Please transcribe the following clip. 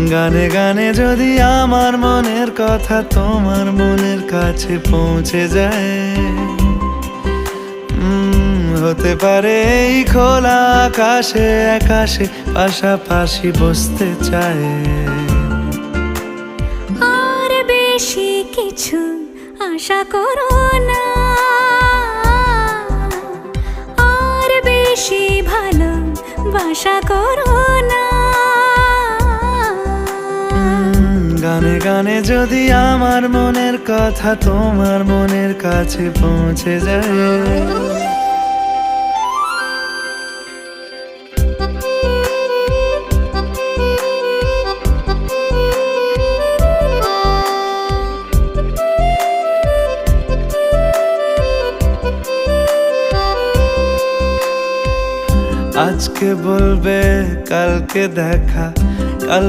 গানে গানে যদি আমার মনের কথা তোমার মনের কাছে পৌঁছে যায়, হতে পারে এই খোলা আকাশে আকাশে পাশাপাশি বসতে চায়। আর বেশি কিছু আশা করো না, আর বেশি ভালোবাসা করো না। গানে গানে যদি আমার মনের কথা তোমার মনের কাছে পৌঁছে যায়। আজকে বলবে কালকে দেখা, কাল